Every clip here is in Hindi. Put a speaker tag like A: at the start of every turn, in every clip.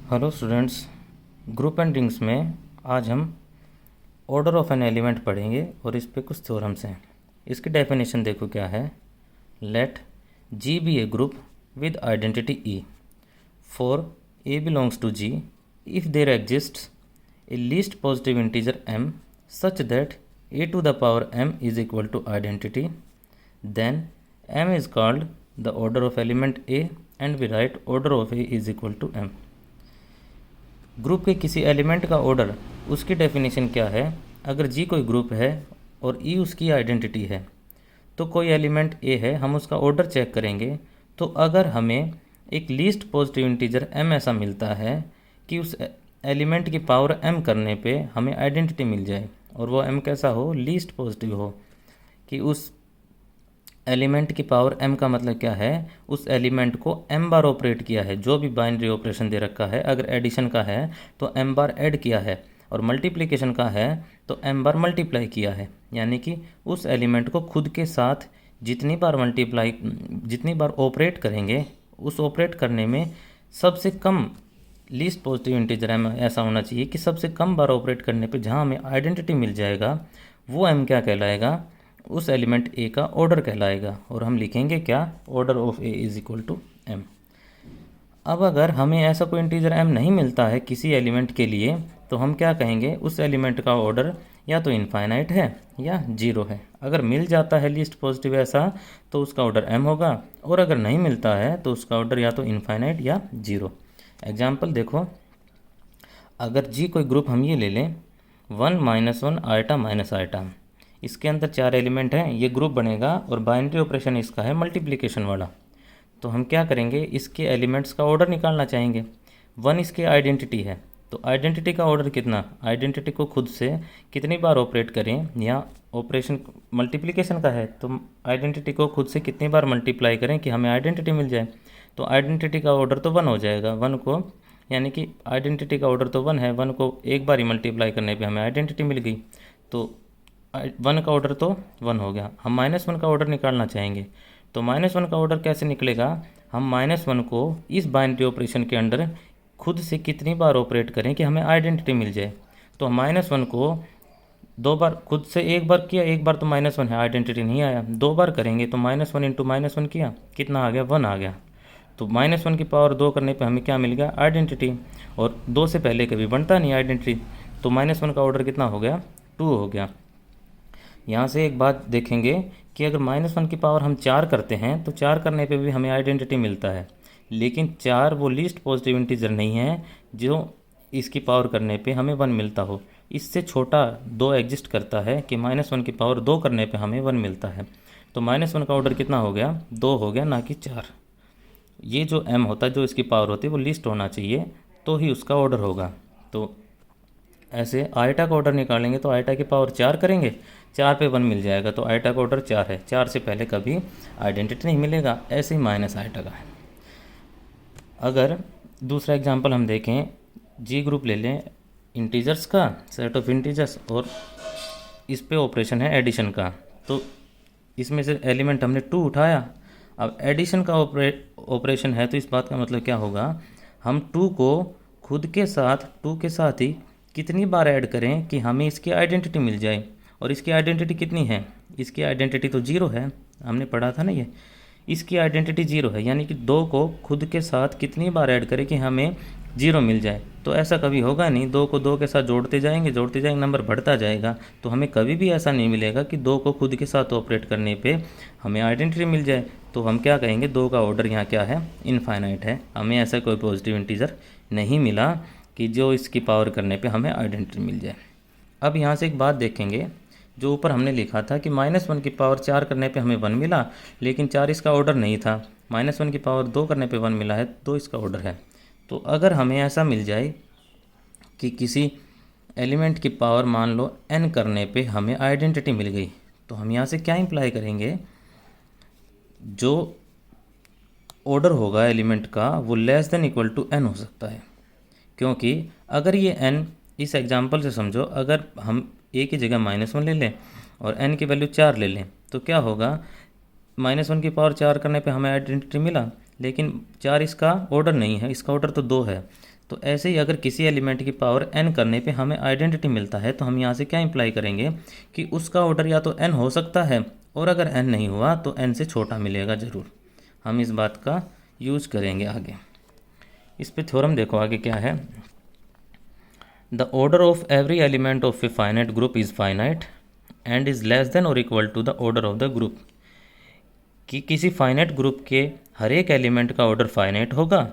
A: Hello students, group and rings में आज हम ऑर्डर ऑफ एन एलिमेंट पढ़ेंगे और इस पे कुछ थ्योरम्स हैं। इसकी डेफिनेशन देखो क्या है। Let G be a group with identity e for a belongs to G if there exists a least positive integer m such that a to the power m is equal to identity, then m is called the order of element a and we write order of a is equal to m। Group के किसी एलिमेंट का ऑर्डर, उसकी डेफिनेशन क्या है। अगर जी कोई ग्रुप है और ई उसकी आइडेंटिटी है तो कोई एलिमेंट ए है, हम उसका ऑर्डर चेक करेंगे। तो अगर हमें एक लीस्ट पॉजिटिव इंटीजर एम ऐसा मिलता है कि उस एलिमेंट की पावर एम करने पे हमें आइडेंटिटी मिल जाए और वो एम कैसा हो, लीस्ट पॉजिटिव हो, कि उस एलिमेंट की पावर m का मतलब क्या है, उस एलिमेंट को m बार ऑपरेट किया है। जो भी बाइनरी ऑपरेशन दे रखा है, अगर एडिशन का है तो m बार ऐड किया है और मल्टीप्लिकेशन का है तो m बार मल्टीप्लाई किया है। यानी कि उस एलिमेंट को खुद के साथ जितनी बार ऑपरेट करेंगे, उस ऑपरेट करने में सबसे कम लीस्ट पॉजिटिव इंटीजर m ऐसा होना चाहिए कि सबसे कम बार ऑपरेट करने पे जहाँ हमें आइडेंटिटी मिल जाएगा वो m क्या कहलाएगा, उस एलिमेंट ए का ऑर्डर कहलाएगा। और हम लिखेंगे क्या, order of a is equal to m. अब अगर हमें ऐसा कोई इंटीजर एम नहीं मिलता है किसी एलिमेंट के लिए तो हम क्या कहेंगे, उस एलिमेंट का ऑर्डर या तो इनफाइनाइट है या जीरो है। अगर मिल जाता है लीस्ट पॉजिटिव ऐसा तो उसका ऑर्डर एम होगा, और अगर नहीं मिलता है तो उसका ऑर्डर या तो इनफाइनाइट या जीरो। एग्जाम्पल देखो, अगर जी कोई ग्रुप हम ये ले लें 1 -1 आयटा माइनस आयटा, इसके अंदर 4 एलिमेंट हैं, ये ग्रुप बनेगा और बाइनरी ऑपरेशन इसका है मल्टीप्लिकेशन वाला। तो हम क्या करेंगे, इसके एलिमेंट्स का ऑर्डर निकालना चाहेंगे। 1 इसकी आइडेंटिटी है, तो आइडेंटिटी का ऑर्डर कितना, आइडेंटिटी को खुद से कितनी बार ऑपरेट करें, या ऑपरेशन मल्टीप्लिकेशन का है तो आइडेंटिटी को खुद से कितनी बार मल्टीप्लाई करें कि हमें आइडेंटिटी मिल जाए। तो आइडेंटिटी का ऑर्डर तो 1 हो जाएगा। 1 को, यानी कि आइडेंटिटी का ऑर्डर तो 1 है, 1 को एक बार ही मल्टीप्लाई करने पे हमें आइडेंटिटी मिल गई। तो 1 का ऑर्डर तो 1 हो गया। हम -1 का ऑर्डर निकालना चाहेंगे, तो -1 का ऑर्डर कैसे निकलेगा, हम -1 को इस बाइनरी ऑपरेशन के अंडर खुद से कितनी बार ऑपरेट करें कि हमें आइडेंटिटी मिल जाए। तो हम -1 को 2 बार, खुद से एक बार किया, एक बार तो -1 है, आइडेंटिटी नहीं आया, 2 बार करेंगे तो -1 इंटू -1 किया, कितना आ गया, 1 आ गया। तो -1 की पावर 2 करने पे हमें क्या मिल गया, आइडेंटिटी। और 2 से पहले कभी बनता नहीं आइडेंटिटी, तो -1 का ऑर्डर कितना हो गया, 2 हो गया। यहाँ से एक बात देखेंगे कि अगर -1 की पावर हम 4 करते हैं तो 4 करने पे भी हमें आइडेंटिटी मिलता है, लेकिन 4 वो लीस्ट पॉजिटिव इंटीजर नहीं है जो इसकी पावर करने पे हमें 1 मिलता हो। इससे छोटा 2 एग्जिस्ट करता है कि -1 की पावर 2 करने पे हमें 1 मिलता है। तो -1 का ऑर्डर कितना हो गया, 2 हो गया, ना कि 4। ये जो m होता है, जो इसकी पावर होती है, वो लिस्ट होना चाहिए तो ही उसका ऑर्डर होगा। तो ऐसे आयटा का ऑर्डर निकालेंगे तो आयटा की पावर 4 करेंगे, 4 पे 1 मिल जाएगा, तो आयटा का ऑर्डर 4 है, 4 से पहले कभी आइडेंटिटी नहीं मिलेगा। ऐसे ही माइनस आयटा का है। अगर दूसरा एग्जांपल हम देखें, जी ग्रुप ले लें इंटीजर्स का, सेट ऑफ इंटीजर्स, और इस पे ऑपरेशन है एडिशन का। तो इसमें से एलिमेंट हमने 2 उठाया, अब एडिशन का ऑपरेशन है तो इस बात का मतलब क्या होगा, हम 2 को खुद के साथ 2 के साथ ही कितनी बार ऐड करें कि हमें इसकी आइडेंटिटी मिल जाए। और इसकी आइडेंटिटी कितनी है, इसकी आइडेंटिटी तो 0 है, हमने पढ़ा था ना ये, इसकी आइडेंटिटी 0 है, यानी कि 2 को खुद के साथ कितनी बार ऐड करें कि हमें 0 मिल जाए। तो ऐसा कभी होगा नहीं, 2 को 2 के साथ जोड़ते जाएंगे नंबर बढ़ता जाएगा, तो हमें कभी भी ऐसा नहीं मिलेगा कि 2 को खुद के साथ ऑपरेट करने पे हमें आइडेंटिटी मिल जाए। तो हम क्या कहेंगे, 2 का ऑर्डर यहाँ क्या है, इनफाइनाइट है। हमें ऐसा कोई पॉजिटिव इंटीजर नहीं मिला कि जो इसकी पावर करने पे हमें आइडेंटिटी मिल जाए। अब यहाँ से एक बात देखेंगे, जो ऊपर हमने लिखा था कि -1 की पावर 4 करने पे हमें 1 मिला, लेकिन 4 इसका ऑर्डर नहीं था। -1 की पावर 2 करने पे 1 मिला है, 2 इसका ऑर्डर है। तो अगर हमें ऐसा मिल जाए कि किसी एलिमेंट की पावर मान लो n करने पे हमें आइडेंटिटी मिल गई, तो हम यहाँ से क्या इम्प्लाई करेंगे, जो ऑर्डर होगा एलिमेंट का वो less than equal to n हो सकता है। क्योंकि अगर ये n, इस एग्जांपल से समझो, अगर हम a की जगह -1 ले लें और n की वैल्यू 4 ले लें तो क्या होगा, -1 की पावर 4 करने पे हमें आइडेंटिटी मिला, लेकिन 4 इसका ऑर्डर नहीं है, इसका ऑर्डर तो 2 है। तो ऐसे ही अगर किसी एलिमेंट की पावर n करने पे हमें आइडेंटिटी मिलता है तो हम यहाँ से क्या इंप्लाई करेंगे कि उसका ऑर्डर या तो n हो सकता है, और अगर n नहीं हुआ तो n से छोटा मिलेगा ज़रूर। हम इस बात का यूज करेंगे आगे। इस पे थ्योरम देखो आगे क्या है। The order of every element of a finite group is finite and is less than और equal to the order of the group. कि किसी फाइनाइट ग्रुप के हर एक एलिमेंट का ऑर्डर फाइनाइट होगा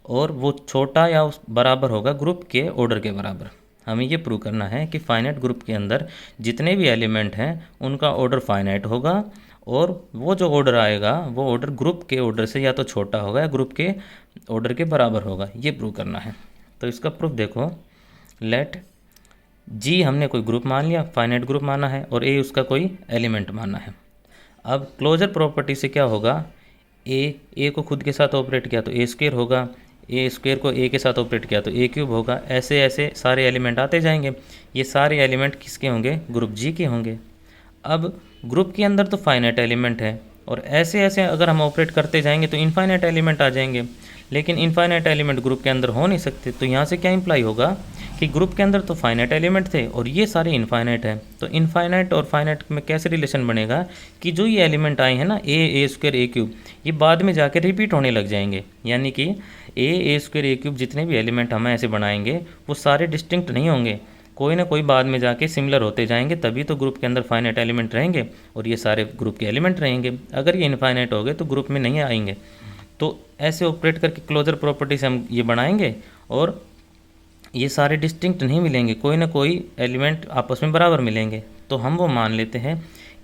A: और वो छोटा या उस बराबर होगा ग्रुप के ऑर्डर के बराबर। हमें ये प्रूव करना है कि फाइनाइट ग्रुप के अंदर जितने भी एलिमेंट हैं उनका ऑर्डर फाइनाइट होगा, और वो जो ऑर्डर आएगा वो ऑर्डर ग्रुप के ऑर्डर से या तो छोटा होगा या ग्रुप के ऑर्डर के बराबर होगा। ये प्रूव करना है। तो इसका प्रूफ देखो। लेट जी हमने कोई ग्रुप मान लिया, फाइनाइट ग्रुप माना है, और ए उसका कोई एलिमेंट माना है। अब क्लोजर प्रॉपर्टी से क्या होगा, ए को खुद के साथ ऑपरेट किया तो ए स्क्वेयर होगा, ए स्क्वेयर को ए के साथ ऑपरेट किया तो ए क्यूब होगा। ऐसे ऐसे सारे एलिमेंट आते जाएंगे। ये सारे एलिमेंट किसके होंगे, ग्रुप जी के होंगे। अब ग्रुप के अंदर तो फाइनाइट एलिमेंट है, और ऐसे ऐसे अगर हम ऑपरेट करते जाएंगे तो इनफाइनाइट एलिमेंट आ जाएंगे, लेकिन इनफाइनाइट एलिमेंट ग्रुप के अंदर हो नहीं सकते। तो यहाँ से क्या इंप्लाई होगा कि ग्रुप के अंदर तो फाइनाइट एलिमेंट थे और ये सारे इनफाइनाइट हैं। तो इनफाइनाइट और फाइनाइट में कैसे रिलेशन बनेगा कि जो ये एलिमेंट आए हैं ना, ए स्क्वायर ए क्यूब, ये बाद में जाकर रिपीट होने लग जाएंगे। यानी कि ए स्क्वायर ए क्यूब जितने भी एलिमेंट हम ऐसे बनाएंगे वो सारे डिस्टिंक्ट नहीं होंगे, कोई ना कोई बाद में जाके सिमिलर होते जाएंगे, तभी तो ग्रुप के अंदर फाइनाइट एलिमेंट रहेंगे और ये सारे ग्रुप के एलिमेंट रहेंगे। अगर ये इनफाइनाइट हो गए तो ग्रुप में नहीं आएंगे। तो ऐसे ऑपरेट करके क्लोजर प्रॉपर्टी से हम ये बनाएंगे और ये सारे डिस्टिंक्ट नहीं मिलेंगे, कोई ना कोई एलिमेंट आपस में बराबर मिलेंगे। तो हम वो मान लेते हैं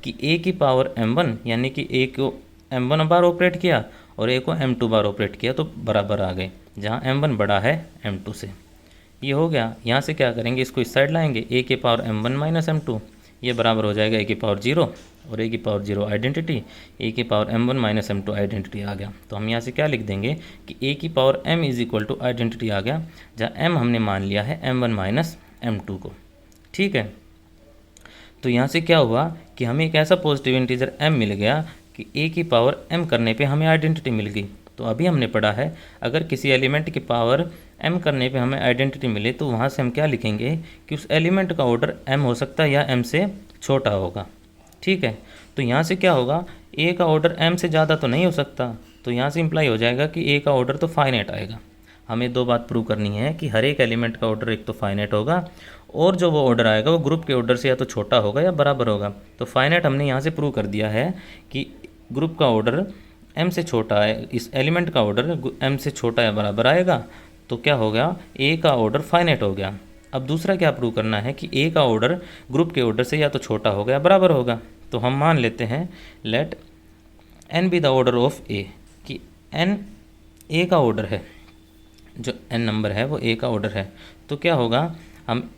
A: कि a की पावर m1, यानी कि a को m1 बार ऑपरेट किया और a को m2 बार ऑपरेट किया तो बराबर आ गए, जहाँ m1 बड़ा है m2 से। ये हो गया। यहाँ से क्या करेंगे, इसको इस साइड लाएंगे, a के पावर m1 माइनस m2, ये बराबर हो जाएगा a की पावर 0, और a की पावर 0 आइडेंटिटी, a की power m1 minus m2 identity आ गया। तो हम यहाँ से क्या लिख देंगे कि a की power m is equal to identity आ गया, जहाँ m हमने मान लिया है m1 माइनस m2 को। ठीक है। तो यहाँ से क्या हुआ कि हमें एक ऐसा पॉजिटिव इंटीजर m मिल गया कि a की पावर m करने पे हमें आइडेंटिटी मिल गई। तो अभी हमने पढ़ा है अगर किसी एलिमेंट की पावर m करने पे हमें आइडेंटिटी मिले तो वहाँ से हम क्या लिखेंगे कि उस एलिमेंट का ऑर्डर m हो सकता है या m से छोटा होगा। ठीक है। तो यहाँ से क्या होगा, a का ऑर्डर m से ज़्यादा तो नहीं हो सकता, तो यहाँ से इम्प्लाई हो जाएगा कि a का ऑर्डर तो फाइनाइट आएगा। हमें दो बात प्रूव करनी है कि हर एक एलिमेंट का ऑर्डर एक तो फाइनाइट होगा और जो वो ऑर्डर आएगा वो ग्रुप के ऑर्डर से या तो छोटा होगा या बराबर होगा। तो फाइनाइट हमने यहाँ से प्रूव कर दिया है कि ग्रुप का ऑर्डर m से छोटा है, इस एलिमेंट का ऑर्डर m से छोटा या बराबर आएगा। तो क्या हो गया, a का ऑर्डर फाइनाइट हो गया। अब दूसरा क्या प्रूव करना है कि a का ऑर्डर ग्रुप के ऑर्डर से या तो छोटा होगा या बराबर होगा। तो हम मान लेते हैं let n be the order of a, कि n a का ऑर्डर है, जो n नंबर है वो a का ऑर्डर है। तो क्या होगा, हम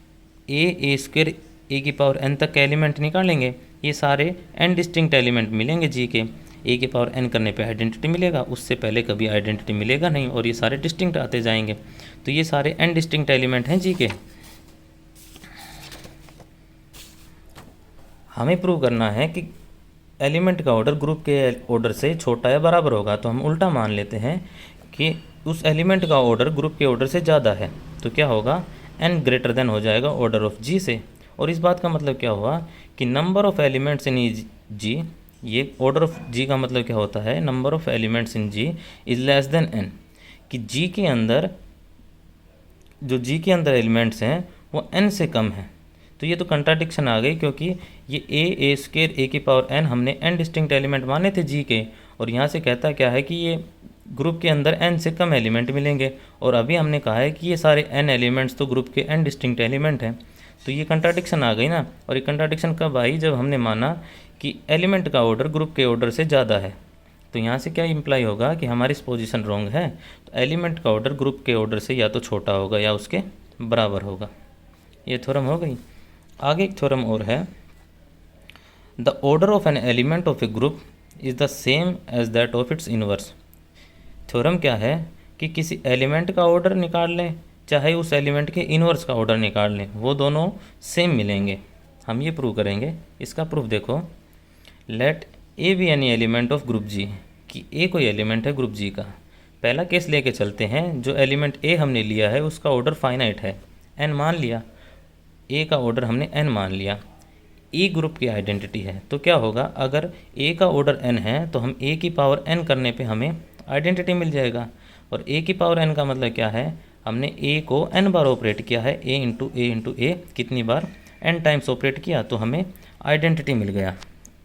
A: a स्क्वायर a की पावर n तक के एलिमेंट निकालेंगे, ये सारे n डिस्टिंक्ट एलिमेंट मिलेंगे जी के। a की पावर n करने पे आइडेंटिटी मिलेगा, उससे पहले कभी आइडेंटिटी मिलेगा नहीं, और ये सारे डिस्टिंक्ट आते जाएंगे। तो ये सारे n डिस्टिंक्ट एलिमेंट हैं जी के। हमें प्रूव करना है कि एलिमेंट का ऑर्डर ग्रुप के ऑर्डर से छोटा या बराबर होगा। तो हम उल्टा मान लेते हैं कि उस एलिमेंट का ऑर्डर ग्रुप के ऑर्डर से ज़्यादा है। तो क्या होगा, n ग्रेटर देन हो जाएगा ऑर्डर ऑफ g से। और इस बात का मतलब क्या हुआ कि number of elements in g, ये ऑर्डर ऑफ g का मतलब क्या होता है, number of elements in g is less then n, कि g के अंदर जो g के अंदर एलिमेंट्स हैं वो n से कम है। तो ये तो कंट्राडिक्शन आ गई, क्योंकि ये a स्क्वायर a की पावर n हमने n डिस्टिंक्ट एलिमेंट माने थे g के, और यहाँ से कहता क्या है कि ये ग्रुप के अंदर n से कम एलिमेंट मिलेंगे, और अभी हमने कहा है कि ये सारे n एलिमेंट्स तो ग्रुप के n डिस्टिंक्ट एलिमेंट हैं। तो ये कंट्राडिक्शन आ गई ना। और ये कंट्राडिक्शन कब आई, जब हमने माना कि एलिमेंट का ऑर्डर ग्रुप के ऑर्डर से ज़्यादा है। तो यहाँ से क्या इम्प्लाई होगा कि हमारी पोजीशन रॉन्ग है, तो एलिमेंट का ऑर्डर ग्रुप के ऑर्डर से या तो छोटा होगा या उसके बराबर होगा। ये थ्योरम हो गई। आगे एक थ्योरम और है, the order of an element of a group is the same as that of its inverse. Theorem क्या है कि किसी एलिमेंट का ऑर्डर निकाल लें चाहे उस एलिमेंट के इनवर्स का ऑर्डर निकाल लें, वो दोनों सेम मिलेंगे। हम ये प्रूव करेंगे। इसका प्रूफ देखो, let a be any element of group G, कि ए कोई एलिमेंट है ग्रुप जी का, पहला केस लेके चलते हैं। जो एलिमेंट ए हमने लिया है उसका ऑर्डर फाइनाइट है, एन मान लिया, ए का ऑर्डर हमने एन मान लिया, ई ग्रुप की आइडेंटिटी है। तो क्या होगा, अगर ए का ऑर्डर एन है तो हम ए की पावर एन करने पे हमें आइडेंटिटी मिल जाएगा। और ए की पावर एन का मतलब क्या है, हमने ए को एन बार ऑपरेट किया है, ए इंटू ए कितनी बार, एन टाइम्स ऑपरेट किया, तो हमें आइडेंटिटी मिल गया।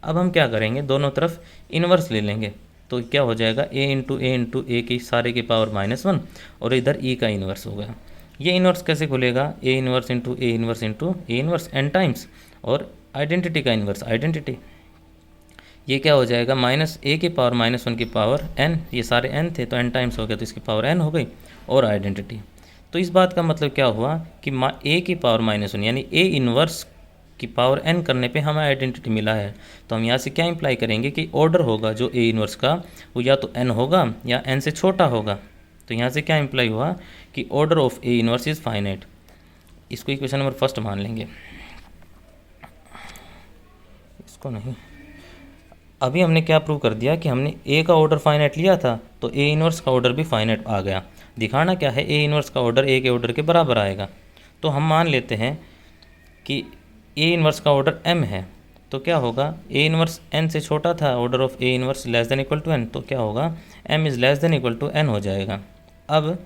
A: अब हम क्या करेंगे, दोनों तरफ इन्वर्स ले लेंगे। तो क्या हो जाएगा, ए इंटू ए की सारे की पावर -1 और इधर ई का इन्वर्स हो गया। ये इन्वर्स कैसे खुलेगा, A inverse into A inverse N times और आइडेंटिटी का इन्वर्स आइडेंटिटी। ये क्या हो जाएगा, -a की पावर -1 की पावर n, ये सारे n थे तो n टाइम्स हो गया तो इसकी पावर n हो गई और आइडेंटिटी। तो इस बात का मतलब क्या हुआ कि a की पावर -1 यानी a इन्वर्स की पावर n करने पे हमें आइडेंटिटी मिला है। तो हम यहाँ से क्या इंप्लाई करेंगे कि ऑर्डर होगा जो a इन्वर्स का वो या तो n होगा या n से छोटा होगा। तो यहाँ से क्या इंप्लाई हुआ कि order of a inverse is finite. इसको इक्वेशन नंबर फर्स्ट मान लेंगे, इसको नहीं। अभी हमने क्या प्रूव कर दिया कि हमने ए का ऑर्डर फाइनाइट लिया था तो ए इन्वर्स का ऑर्डर भी फाइनाइट आ गया। दिखाना क्या है, ए इन्वर्स का ऑर्डर ए के ऑर्डर के बराबर आएगा। तो हम मान लेते हैं कि ए इन्वर्स का ऑर्डर m है। तो क्या होगा, ए इन्वर्स n से छोटा था, order of a inverse less than equal to n, तो क्या होगा, m is less than equal to n हो जाएगा। अब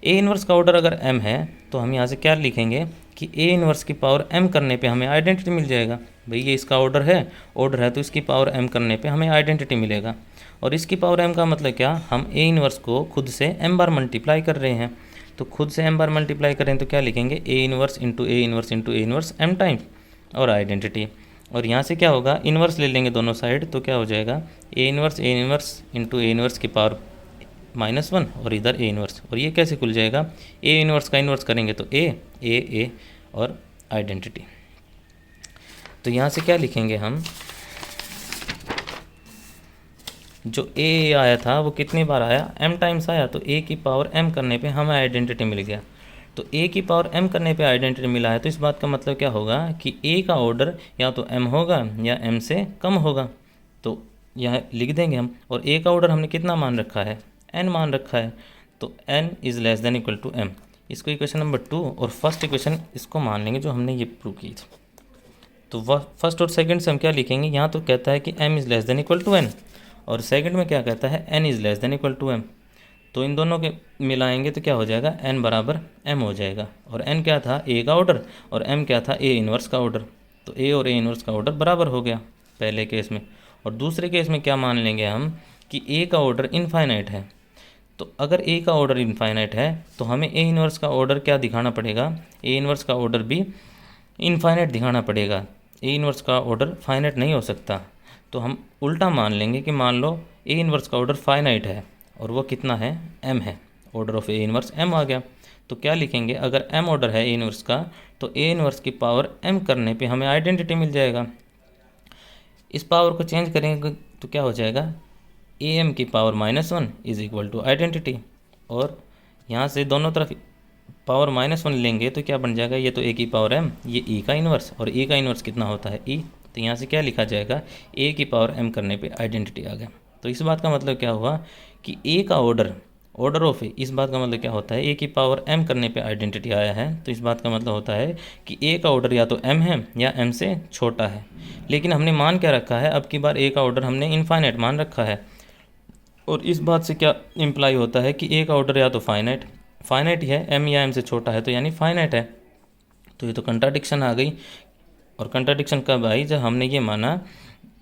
A: ए इन्वर्स का ऑर्डर अगर m है तो हम यहाँ से क्या लिखेंगे कि ए इन्वर्स की पावर m करने पे हमें आइडेंटिटी मिल जाएगा। भाई ये इसका ऑर्डर है तो इसकी पावर m करने पे हमें आइडेंटिटी मिलेगा। और इसकी पावर m का मतलब क्या, हम ए इन्वर्स को खुद से m बार मल्टीप्लाई कर रहे हैं। तो खुद से m बार मल्टीप्लाई करें तो क्या लिखेंगे, A inverse into m times और आइडेंटिटी। और यहाँ से क्या होगा, इन्वर्स ले लेंगे दोनों साइड तो क्या हो जाएगा, A inverse into A inverse की पावर -1 और इधर ए इन्वर्स। और ये कैसे खुल जाएगा, ए इन्वर्स का इन्वर्स करेंगे तो ए और आइडेंटिटी। तो यहाँ से क्या लिखेंगे हम, जो ए आया था वो कितनी बार आया, m टाइम्स आया, तो a की पावर m करने पे हमें आइडेंटिटी मिल गया। तो a की पावर m करने पे आइडेंटिटी मिला है तो इस बात का मतलब क्या होगा कि a का ऑर्डर या तो m होगा या m से कम होगा। तो यह लिख देंगे हम। और a का ऑर्डर हमने कितना मान रखा है, n मान रखा है, तो n is less than equal to m। इसको इक्वेशन नंबर 2 और फर्स्ट इक्वेशन इसको मान लेंगे जो हमने ये प्रूव की थी। तो फर्स्ट और सेकंड से हम क्या लिखेंगे, यहाँ तो कहता है कि m is less than equal to n और सेकंड में क्या कहता है, n is less than equal to m। तो इन दोनों के मिलाएंगे तो क्या हो जाएगा, n बराबर m हो जाएगा। और n क्या था, a का ऑर्डर, और m क्या था, a इन्वर्स का ऑर्डर। तो a और a इन्वर्स का ऑर्डर बराबर हो गया पहले केस में। और दूसरे केस में क्या मान लेंगे हम कि a का ऑर्डर इनफाइनाइट है। तो अगर a का ऑर्डर इनफाइनाइट है तो हमें a इन्वर्स का ऑर्डर क्या दिखाना पड़ेगा, a इन्वर्स का ऑर्डर भी इनफाइनाइट दिखाना पड़ेगा। a इन्वर्स का ऑर्डर फाइनाइट नहीं हो सकता। तो हम उल्टा मान लेंगे कि मान लो a इन्वर्स का ऑर्डर फाइनाइट है और वो कितना है, m है, order of a inverse m आ गया। तो क्या लिखेंगे, अगर m ऑर्डर है a इन्वर्स का तो a इन्वर्स की पावर m करने पे हमें आइडेंटिटी मिल जाएगा। इस पावर को चेंज करेंगे तो क्या हो जाएगा, am की power -1 is equal to identity. और यहाँ से दोनों तरफ पावर -1 लेंगे तो क्या बन जाएगा, ये तो a की पावर m, ये e का इन्वर्स, और e का इन्वर्स कितना होता है e। तो यहाँ से क्या लिखा जाएगा, a की पावर m करने पे आइडेंटिटी आ गया। तो इस बात का मतलब क्या हुआ कि a का ऑर्डर ऑफ a, इस बात का मतलब क्या होता है, a की पावर m करने पे आइडेंटिटी आया है। तो इस बात का मतलब होता है कि a का ऑर्डर या तो m है या m से छोटा है। लेकिन हमने मान क्या रखा है, अब की बार a का ऑर्डर हमने इनफाइनाइट मान रखा है। और इस बात से क्या इम्प्लाई होता है कि a का ऑर्डर या तो फाइनाइट ही है, m या m से छोटा है तो यानी फाइनाइट है। तो ये तो कंट्राडिक्शन आ गई। और कंट्राडिक्शन कब आई, जब हमने ये माना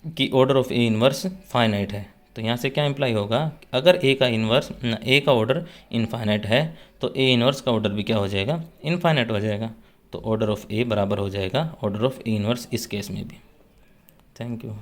A: कि order of a inverse finite है। तो यहाँ से क्या इम्प्लाई होगा, अगर ए का ऑर्डर इनफाइनाइट है तो ए इन्वर्स का ऑर्डर भी क्या हो जाएगा, इनफाइनाइट हो जाएगा। तो ऑर्डर ऑफ ए बराबर हो जाएगा ऑर्डर ऑफ ए इन्वर्स इस केस में भी। Thank you.